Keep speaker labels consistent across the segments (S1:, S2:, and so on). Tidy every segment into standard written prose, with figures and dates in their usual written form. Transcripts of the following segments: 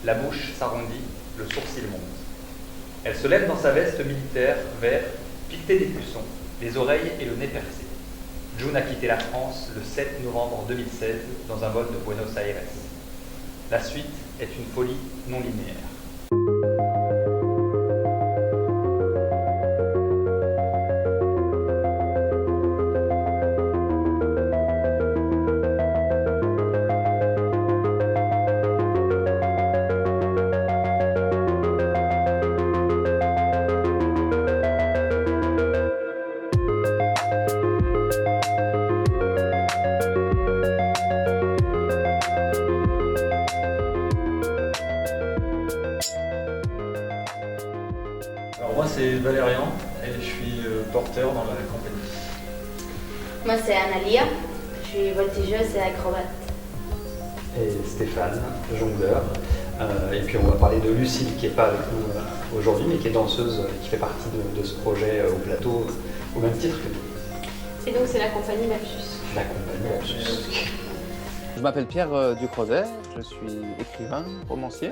S1: la bouche s'arrondit, le sourcil monte. Elle se lève dans sa veste militaire, vert, piquetée d'écussons, les oreilles et le nez percés. June a quitté la France le 7 novembre 2016 dans un vol de Buenos Aires. La suite est une folie non linéaire.
S2: Alors moi c'est Valérian et je suis porteur dans la compagnie.
S3: Moi c'est Analia, je suis voltigeuse et acrobate.
S4: Et Stéphane, jongleur. Et puis on va parler de Lucille qui n'est pas avec nous aujourd'hui mais qui est danseuse, qui fait partie de ce projet au plateau au même titre que nous.
S5: Et donc c'est la compagnie Lapsus.
S4: La compagnie Lapsus.
S6: Je m'appelle Pierre Ducrozet, je suis écrivain, romancier.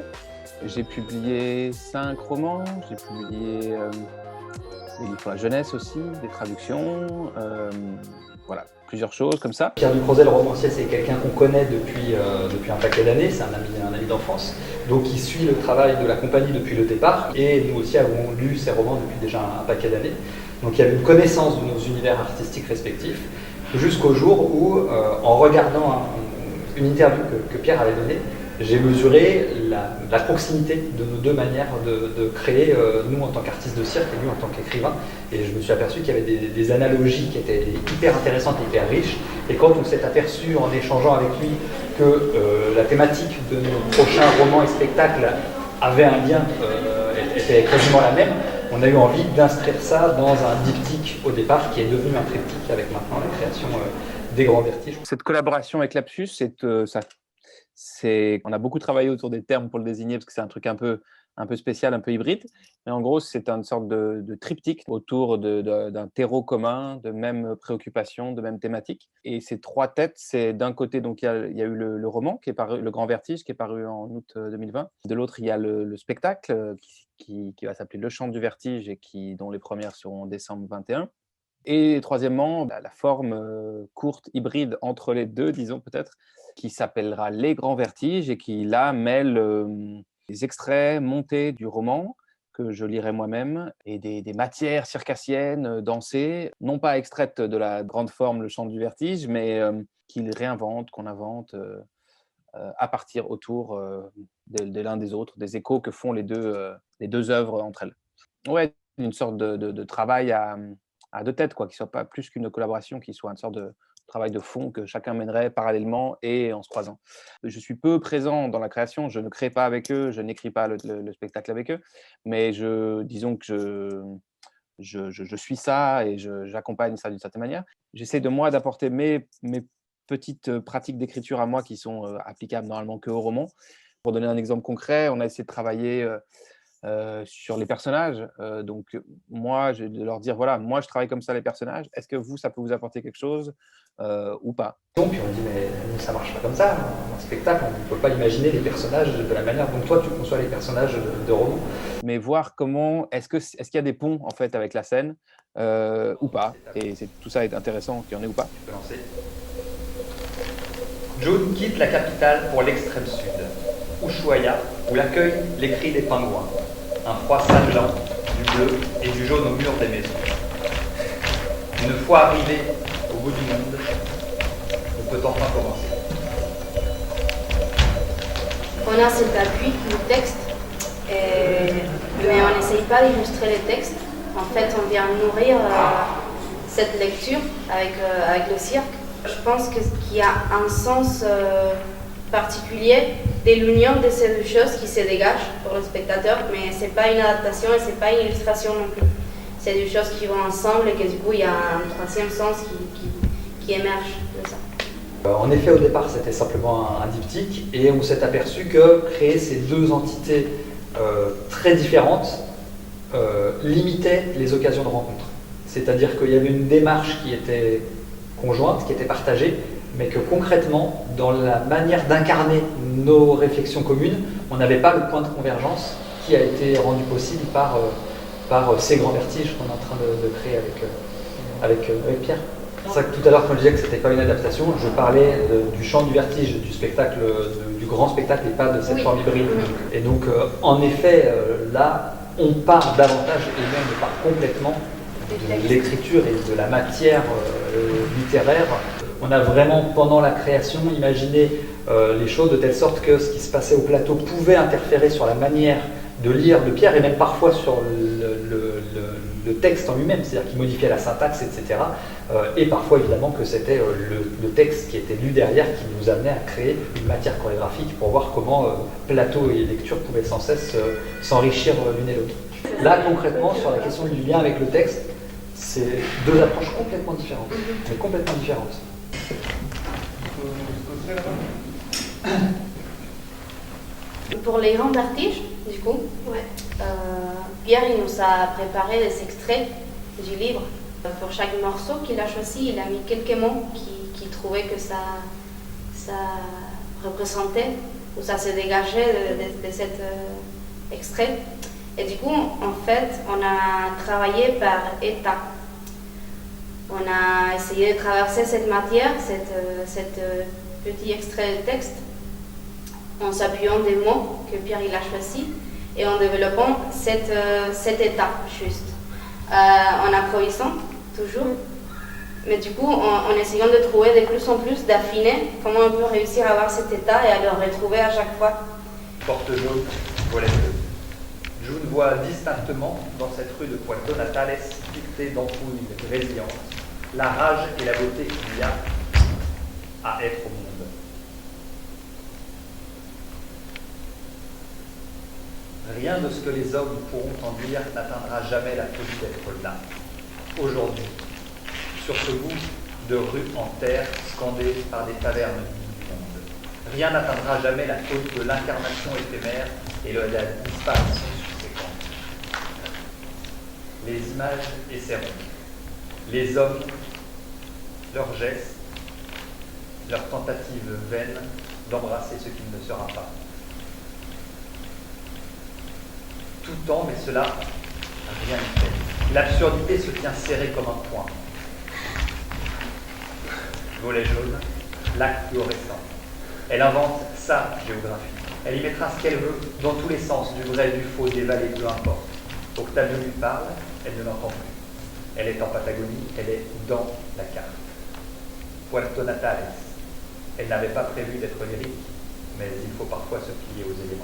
S6: J'ai publié 5 romans, j'ai publié des livres pour la jeunesse aussi, des traductions, voilà, plusieurs choses comme ça.
S4: Pierre Ducrozet, le romancier, c'est quelqu'un qu'on connaît depuis un paquet d'années, c'est un ami d'enfance, donc il suit le travail de la compagnie depuis le départ, et nous aussi avons lu ses romans depuis déjà un paquet d'années. Donc il y avait une connaissance de nos univers artistiques respectifs, jusqu'au jour où, en regardant une interview que Pierre avait donnée, j'ai mesuré la proximité de nos deux manières de créer, nous en tant qu'artistes de cirque et lui en tant qu'écrivain. Et je me suis aperçu qu'il y avait des analogies qui étaient hyper intéressantes et hyper riches. Et quand on s'est aperçu en échangeant avec lui que la thématique de nos prochains romans et spectacles avait un lien, était quasiment la même, on a eu envie d'inscrire ça dans un diptyque au départ qui est devenu un triptyque avec maintenant la création des Grands Vertiges.
S6: Cette collaboration avec Lapsus, on a beaucoup travaillé autour des termes pour le désigner parce que c'est un truc un peu spécial, un peu hybride. Mais en gros, c'est une sorte de triptyque autour d'un terreau commun, de mêmes préoccupations, de mêmes thématiques. Et ces 3 têtes, c'est d'un côté, donc il y a eu le roman qui est paru, Le Grand Vertige, qui est paru en août 2020. De l'autre, il y a le spectacle qui va s'appeler Le Chant du Vertige et dont les premières seront en décembre 21. Et troisièmement, la forme courte, hybride entre les deux, disons peut-être, qui s'appellera Les Grands Vertiges et qui, là, mêle des extraits montés du roman que je lirai moi-même et des matières circassiennes dansées, non pas extraites de la grande forme Le Chant du Vertige, mais qu'il réinvente, qu'on invente à partir autour de l'un des autres, des échos que font les deux œuvres entre elles. Ouais, une sorte de travail à 2 têtes, quoi, qui ne soit pas plus qu'une collaboration, qui soit une sorte de travail de fond que chacun mènerait parallèlement et en se croisant. Je suis peu présent dans la création, je ne crée pas avec eux, je n'écris pas le spectacle avec eux, mais disons que je suis ça et j'accompagne ça d'une certaine manière. J'essaie d'apporter mes petites pratiques d'écriture à moi qui sont applicables normalement qu'au roman. Pour donner un exemple concret, on a essayé de travailler sur les personnages. Donc, moi, je vais leur dire, voilà, moi, je travaille comme ça les personnages. Est-ce que ça peut vous apporter quelque chose ou pas?
S4: Puis on dit, mais ça ne marche pas comme ça. Dans un spectacle, on ne peut pas imaginer les personnages de la manière dont toi, tu conçois les personnages de roman.
S6: Mais voir comment, est-ce qu'il y a des ponts, en fait, avec la scène ou pas. Et tout ça est intéressant, qu'il y en ait ou pas.
S1: Tu peux lancer. June quitte la capitale pour l'extrême sud, Ushuaia, où l'accueille les cris des pingouins. Un froid cinglant, du bleu et du jaune au mur des maisons. Une fois arrivé au bout du monde, on peut enfin commencer.
S3: On a cet appui du texte, mais on n'essaye pas d'illustrer les textes. En fait, on vient nourrir cette lecture avec le cirque. Je pense qu'il y a un sens particulier de l'union de ces 2 choses qui se dégagent pour le spectateur, mais ce n'est pas une adaptation et ce n'est pas une illustration non plus. C'est 2 choses qui vont ensemble et que du coup il y a un 3e sens qui émerge de ça.
S4: En effet, au départ, c'était simplement un diptyque et on s'est aperçu que créer ces 2 entités très différentes limitait les occasions de rencontre. C'est-à-dire qu'il y avait une démarche qui était conjointe, qui était partagée, mais que concrètement, dans la manière d'incarner nos réflexions communes, on n'avait pas le point de convergence qui a été rendu possible par ces grands vertiges qu'on est en train de créer avec Pierre. C'est ça que tout à l'heure, quand je disais que ce n'était pas une adaptation, je parlais du champ du vertige, du spectacle, du grand spectacle et pas de cette forme hybride. Et donc, en effet, là, on part davantage et même on part complètement de l'écriture et de la matière littéraire. On a vraiment, pendant la création, imaginé les choses de telle sorte que ce qui se passait au plateau pouvait interférer sur la manière de lire de Pierre et même parfois sur le texte en lui-même, c'est-à-dire qu'il modifiait la syntaxe, etc. Et parfois, évidemment, que c'était le texte qui était lu derrière qui nous amenait à créer une matière chorégraphique pour voir comment plateau et lecture pouvaient sans cesse s'enrichir l'une et l'autre. Là, concrètement, sur la question du lien avec le texte, c'est deux approches complètement différentes, mais complètement différentes.
S3: Pour les grands vertiges, du coup, Pierre il nous a préparé des extraits du livre. Pour chaque morceau qu'il a choisi, il a mis quelques mots qu'il trouvait que ça représentait ou ça se dégageait de cet extrait. Et du coup, en fait, on a travaillé par étapes. On a essayé de traverser cette matière, cet petit extrait de texte, en s'appuyant des mots que Pierre il a choisis et en développant cette étape juste. En improvisant, toujours, mais du coup en essayant de trouver de plus en plus, d'affiner comment on peut réussir à avoir cet état et à le retrouver à chaque fois.
S1: Porte jaune, volet bleu. June voit distinctement dans cette rue de Puerto Natales, piquetée d'ampoules grésillantes, la rage et la beauté qu'il y a à être au monde. Rien de ce que les hommes pourront en dire n'atteindra jamais la folie d'être là, aujourd'hui, sur ce bout de rue en terre scandée par des tavernes du monde. Rien n'atteindra jamais la folie de l'incarnation éphémère et de la disparition subséquente. Les images essaieront. Les hommes, leurs gestes, leurs tentatives vaines d'embrasser ce qui ne sera pas. Tout temps, mais cela, rien n'y fait. L'absurdité se tient serrée comme un poing. Volet jaune, lac fluorescent. Elle invente sa géographie. Elle y mettra ce qu'elle veut, dans tous les sens, du vrai, du faux, des vallées, peu importe. Octavio lui parle, elle ne l'entend plus. Elle est en Patagonie, elle est dans la carte. Puerto Natales. Elle n'avait pas prévu d'être lyrique, mais il faut parfois se plier aux éléments.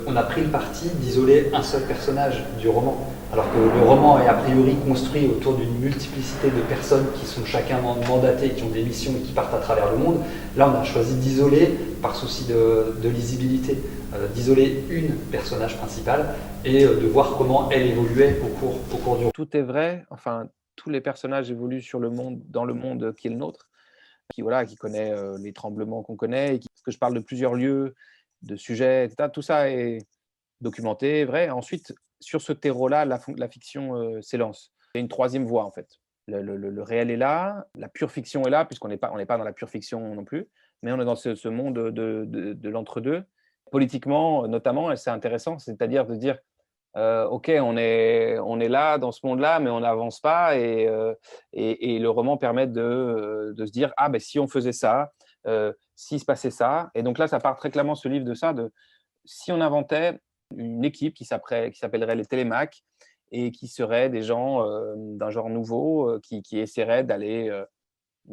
S4: On a pris le parti d'isoler un seul personnage du roman, alors que le roman est a priori construit autour d'une multiplicité de personnes qui sont chacun mandatées, qui ont des missions et qui partent à travers le monde. Là, on a choisi d'isoler, par souci de lisibilité, d'isoler une personnage principale et de voir comment elle évoluait au cours du roman.
S6: Tout est vrai, enfin, tous les personnages évoluent sur le monde, dans le monde qui est le nôtre, qui connaît les tremblements qu'on connaît, parce que je parle de plusieurs lieux, de sujets, etc. Tout ça est documenté, vrai. Ensuite, sur ce terreau-là, la fiction s'élance. Il y a une troisième voie, en fait. Le réel est là, la pure fiction est là, puisqu'on n'est pas dans la pure fiction non plus, mais on est dans ce monde de l'entre-deux. Politiquement, notamment, et c'est intéressant, c'est-à-dire de dire ok, on est là, dans ce monde-là, mais on n'avance pas, et le roman permet de se dire, ah, ben, si on faisait ça, s'il se passait ça. Et donc là, ça part très clairement, ce livre, de ça, de si on inventait une équipe qui s'appellerait les Télémaques et qui seraient des gens d'un genre nouveau qui essaieraient d'aller,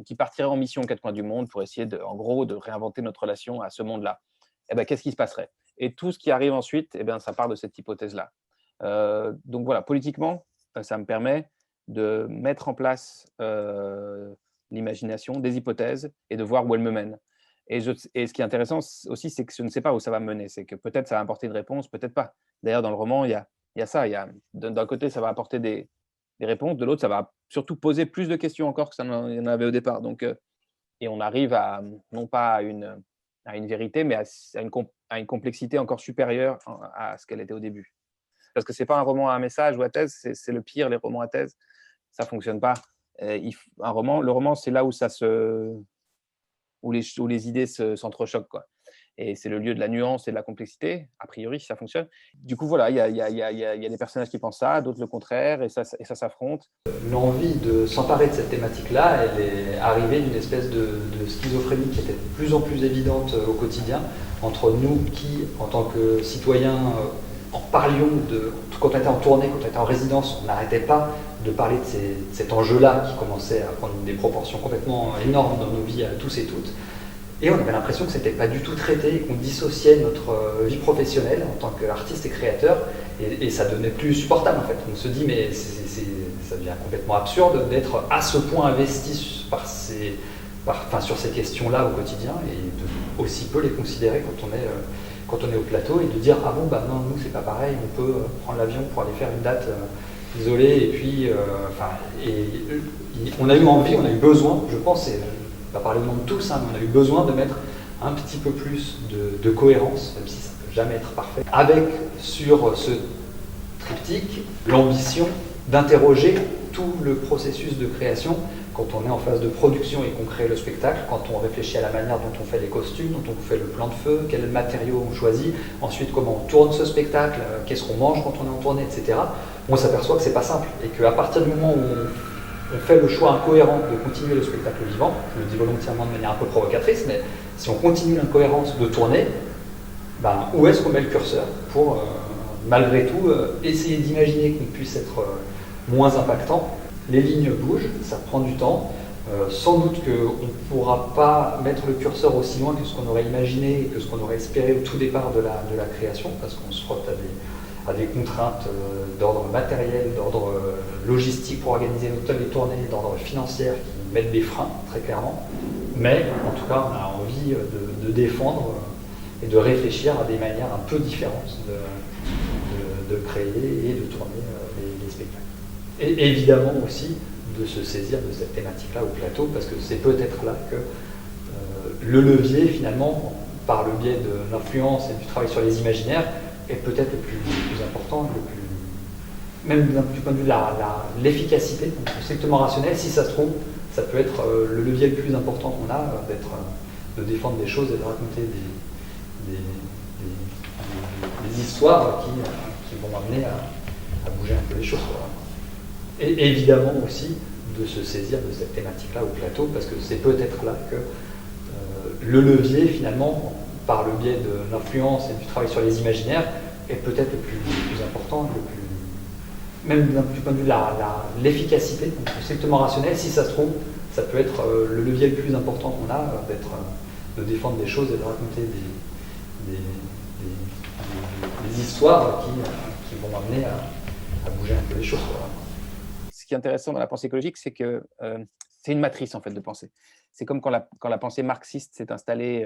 S6: qui partiraient en mission aux quatre coins du monde pour essayer, en gros, de réinventer notre relation à ce monde-là. Eh ben, qu'est-ce qui se passerait? Et tout ce qui arrive ensuite, eh ben, ça part de cette hypothèse-là. Donc voilà, politiquement, ça me permet de mettre en place l'imagination, des hypothèses, et de voir où elles me mènent. Et ce qui est intéressant aussi, c'est que je ne sais pas où ça va me mener. C'est que peut-être ça va apporter une réponse, peut-être pas. D'ailleurs, dans le roman, il y a ça. D'un côté, ça va apporter des réponses, de l'autre, ça va surtout poser plus de questions encore que ça n'en avait au départ. Donc, et on arrive non pas à une vérité, mais à une complexité encore supérieure à ce qu'elle était au début. Parce que ce n'est pas un roman à message ou à thèse, c'est le pire, les romans à thèse. Ça ne fonctionne pas. Le roman, c'est là où où les idées s'entrechoquent, quoi. Et c'est le lieu de la nuance et de la complexité, a priori, si ça fonctionne. Du coup, voilà, il y a des personnages qui pensent ça, d'autres le contraire, et ça s'affronte.
S4: L'envie de s'emparer de cette thématique-là, elle est arrivée d'une espèce de schizophrénie qui était de plus en plus évidente au quotidien, entre nous qui, en tant que citoyens, en parlions, quand on était en tournée, quand on était en résidence, on n'arrêtait pas de parler de cet enjeu-là qui commençait à prendre des proportions complètement énormes dans nos vies à tous et toutes. Et on avait l'impression que ce n'était pas du tout traité, qu'on dissociait notre vie professionnelle en tant qu'artiste et créateur, et ça devenait plus supportable en fait. On se dit, mais ça devient complètement absurde d'être à ce point investi sur ces questions-là au quotidien, et de aussi peu les considérer quand on est au plateau, et de dire, ah bon, bah non, nous c'est pas pareil, on peut prendre l'avion pour aller faire une date isolée, et puis, on a eu envie, on a eu besoin, je pense, pas parler au nom de tous, hein, mais on a eu besoin de mettre un petit peu plus de cohérence, même si ça ne peut jamais être parfait, avec, sur ce triptyque, l'ambition d'interroger tout le processus de création quand on est en phase de production et qu'on crée le spectacle, quand on réfléchit à la manière dont on fait les costumes, dont on fait le plan de feu, quel matériau on choisit, ensuite comment on tourne ce spectacle, qu'est-ce qu'on mange quand on est en tournée, etc. On s'aperçoit que c'est pas simple et qu'à partir du moment où on fait le choix incohérent de continuer le spectacle vivant, je le dis volontairement de manière un peu provocatrice, mais si on continue l'incohérence de tourner, ben, où est-ce qu'on met le curseur pour, malgré tout, essayer d'imaginer qu'on puisse être moins impactant. Les lignes bougent, ça prend du temps. Sans doute qu'on ne pourra pas mettre le curseur aussi loin que ce qu'on aurait imaginé et que ce qu'on aurait espéré au tout départ de la création, parce qu'on se frotte à des contraintes d'ordre matériel, d'ordre logistique pour organiser les tournées, d'ordre financier qui mettent des freins, très clairement. Mais en tout cas, on a envie de défendre et de réfléchir à des manières un peu différentes de créer et de tourner les spectacles. Et évidemment aussi de se saisir de cette thématique-là au plateau, parce que c'est peut-être là que le levier, finalement, par le biais de l'influence et du travail sur les imaginaires, est peut-être le plus important, même du point de vue de l'efficacité, strictement rationnel. Si ça se trouve, ça peut être le levier le plus important qu'on a, de défendre des choses et de raconter des histoires qui vont amener à bouger un peu les choses, quoi. Et évidemment aussi de se saisir de cette thématique-là au plateau, parce que c'est peut-être là que le levier, finalement, par le biais de l'influence et du travail sur les imaginaires, est peut-être le plus important, même du point de vue de l'efficacité, strictement rationnel. Si ça se trouve, ça peut être le levier le plus important qu'on a, de défendre des choses et de raconter des histoires qui vont amener à bouger un peu les choses, quoi.
S6: Ce qui est intéressant dans la pensée écologique, c'est que c'est une matrice en fait de pensée. C'est comme quand la pensée marxiste s'est installée,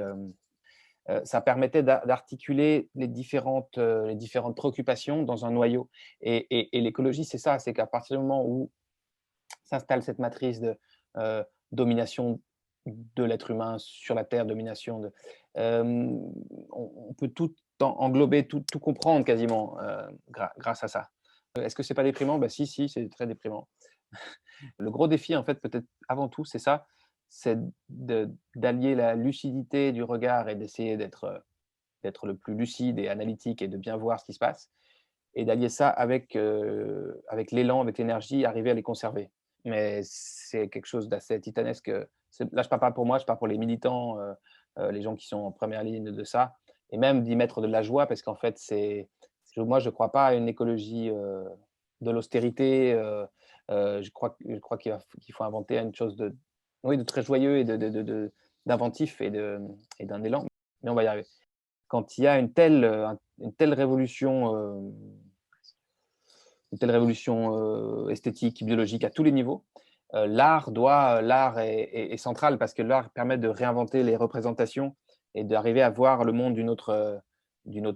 S6: ça permettait d'articuler les différentes préoccupations dans un noyau. Et l'écologie, c'est ça, c'est qu'à partir du moment où s'installe cette matrice de domination de l'être humain sur la Terre, domination on peut tout englober, tout comprendre quasiment grâce à ça. Est-ce que c'est pas déprimant? Bah si, c'est très déprimant. Le gros défi, en fait, peut-être avant tout, c'est ça, c'est d'allier la lucidité du regard et d'essayer d'être le plus lucide et analytique et de bien voir ce qui se passe, et d'allier ça avec l'élan, avec l'énergie, arriver à les conserver. Mais c'est quelque chose d'assez titanesque. Là, je ne parle pas pour moi, je parle pour les militants, les gens qui sont en première ligne de ça, et même d'y mettre de la joie, parce qu'en fait, moi, je ne crois pas à une écologie de l'austérité. Je crois qu'il faut inventer une chose de très joyeux et d'inventif et d'un élan. Mais on va y arriver. Quand il y a une telle révolution, esthétique, biologique à tous les niveaux, l'art est central, parce que l'art permet de réinventer les représentations et d'arriver à voir le monde d'une autre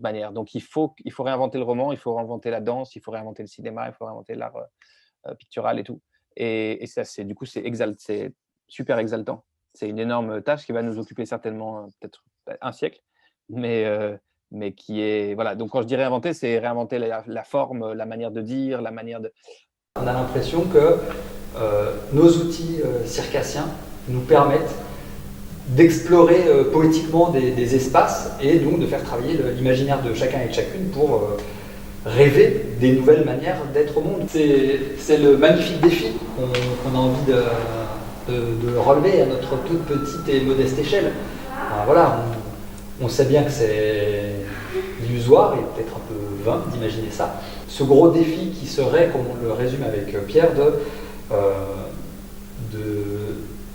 S6: manière. Donc, il faut réinventer le roman, il faut réinventer la danse, il faut réinventer le cinéma, il faut réinventer l'art pictural et tout. Et ça, c'est super exaltant. C'est une énorme tâche qui va nous occuper certainement peut-être un siècle, mais qui est… Voilà. Donc, quand je dis réinventer, c'est réinventer la forme, la manière de dire, la manière de…
S4: On a l'impression que nos outils circassiens nous permettent d'explorer poétiquement des espaces et donc de faire travailler l'imaginaire de chacun et de chacune pour rêver des nouvelles manières d'être au monde. C'est le magnifique défi qu'on a envie de relever à notre toute petite et modeste échelle. Alors voilà, on sait bien que c'est illusoire et peut-être un peu vain d'imaginer ça. Ce gros défi qui serait, comme on le résume avec Pierre,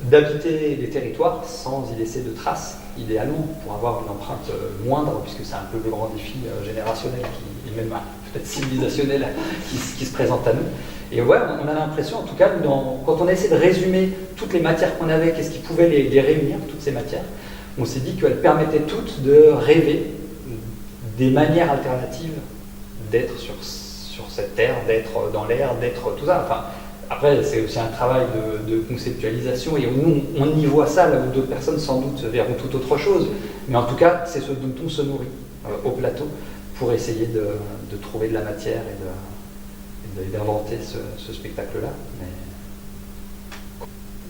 S4: d'habiter les territoires sans y laisser de traces, idéalement, pour avoir une empreinte moindre, puisque c'est un peu le grand défi générationnel et même peut-être civilisationnel qui se présente à nous. Et ouais, on a l'impression, en tout cas, quand on a essayé de résumer toutes les matières qu'on avait, qu'est-ce qui pouvait les réunir, toutes ces matières, on s'est dit qu'elles permettaient toutes de rêver des manières alternatives d'être sur cette terre, d'être dans l'air, d'être tout ça. Enfin, après, c'est aussi un travail de conceptualisation et nous, on y voit ça, là où d'autres personnes sans doute verront tout autre chose. Mais en tout cas, c'est ce dont on se nourrit au plateau pour essayer de trouver de la matière et d'inventer ce spectacle-là. Mais...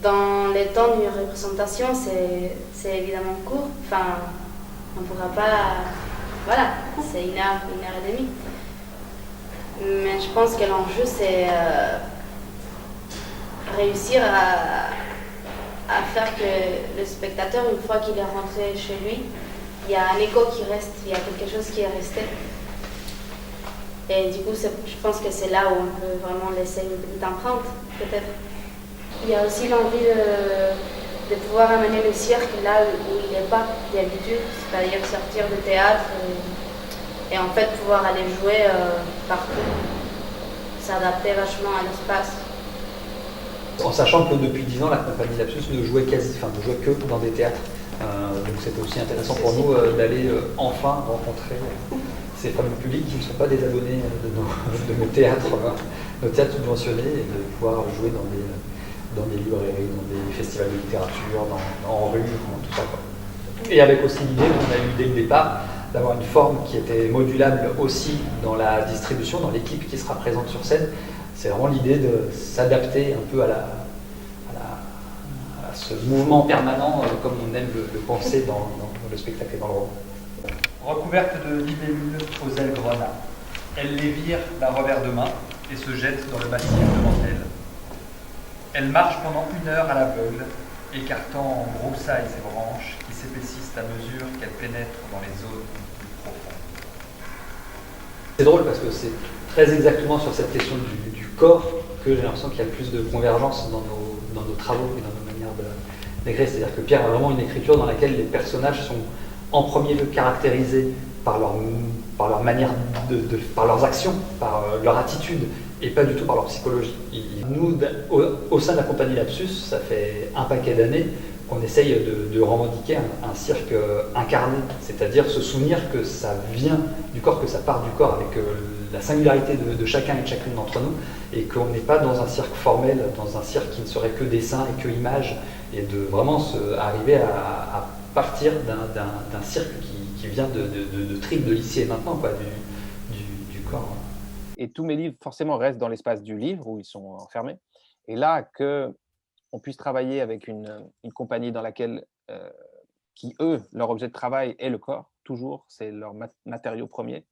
S3: Dans les temps d'une représentation, c'est évidemment court. Enfin, on ne pourra pas... Voilà, c'est une heure et demie. Mais je pense que l'enjeu, c'est réussir à faire que le spectateur, une fois qu'il est rentré chez lui, il y a un écho qui reste, il y a quelque chose qui est resté. Et du coup, je pense que c'est là où on peut vraiment laisser une petite empreinte, peut-être. Il y a aussi l'envie de pouvoir amener le cirque là où il n'est pas d'habitude, c'est-à-dire sortir du théâtre et en fait pouvoir aller jouer partout, s'adapter vachement à l'espace.
S4: En sachant que depuis 10 ans, la compagnie Lapsus ne jouait que dans des théâtres. Donc c'était aussi intéressant pour nous d'aller enfin rencontrer ces fameux publics qui ne sont pas des abonnés de nos théâtres subventionnés et de pouvoir jouer dans des librairies, dans des festivals de littérature, en rue, tout ça. Et avec aussi l'idée qu'on a eu dès le départ d'avoir une forme qui était modulable aussi dans la distribution, dans l'équipe qui sera présente sur scène. C'est vraiment l'idée de s'adapter un peu à ce mouvement permanent, comme on aime le penser dans le spectacle et dans le roman.
S1: Recouverte de libellules aux ailes grenats, elle les vire d'un revers de main et se jette dans le massif devant elle. Elle marche pendant 1 heure à l'aveugle, écartant en broussailles ses branches qui s'épaississent à mesure qu'elle pénètre dans les zones plus profondes.
S4: C'est drôle parce que c'est très exactement sur cette question du corps que j'ai l'impression qu'il y a le plus de convergence dans nos travaux et dans nos manières d'écrire. C'est-à-dire que Pierre a vraiment une écriture dans laquelle les personnages sont en premier lieu caractérisés par leur manière par leurs actions, par leur attitude, et pas du tout par leur psychologie. Nous, au sein de la compagnie Lapsus, ça fait un paquet d'années qu'on essaye de revendiquer un cirque incarné, c'est-à-dire se souvenir que ça vient du corps, que ça part du corps, avec la singularité de chacun et de chacune d'entre nous, et qu'on n'est pas dans un cirque formel, dans un cirque qui ne serait que dessin et que image, et de vraiment arriver à partir d'un cirque qui vient de tripes de l'ici et maintenant, quoi, du corps.
S6: Et tous mes livres, forcément, restent dans l'espace du livre, où ils sont enfermés. Et là, qu'on puisse travailler avec une compagnie dans laquelle, qui, eux, leur objet de travail est le corps, toujours, c'est leur matériau premier.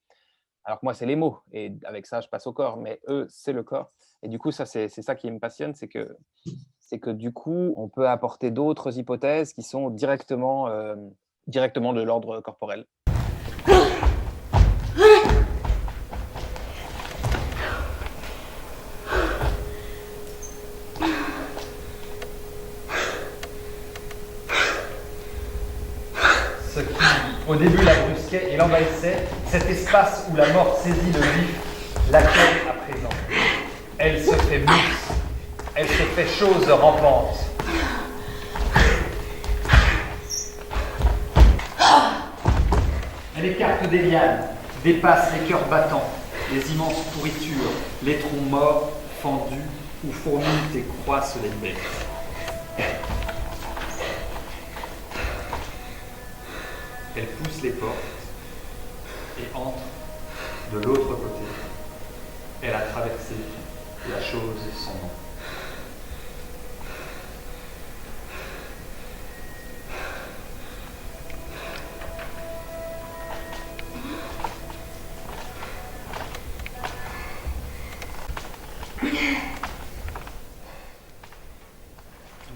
S6: Alors que moi, c'est les mots, et avec ça, je passe au corps, mais eux, c'est le corps. Et du coup, ça, c'est ça qui me passionne, c'est que du coup, on peut apporter d'autres hypothèses qui sont directement de l'ordre corporel.
S1: Ce qui, au début, la brusquait et l'envahissait, cet espace où la mort saisit le vif, l'accueille à présent. Elle se fait mousse, elle se fait chose rampante. Elle écarte des lianes, dépasse les cœurs battants, les immenses pourritures, les troncs morts, fendus, où fourmillent et croissent les bêtes. Elle pousse les portes et entre de l'autre côté. Elle a traversé la chose sans nom.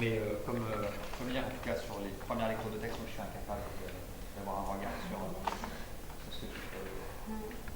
S1: Mais comme hier, en tout cas, sur les premières lectures de texte, moi, je suis incapable d'avoir un regard sur ce que tu fais.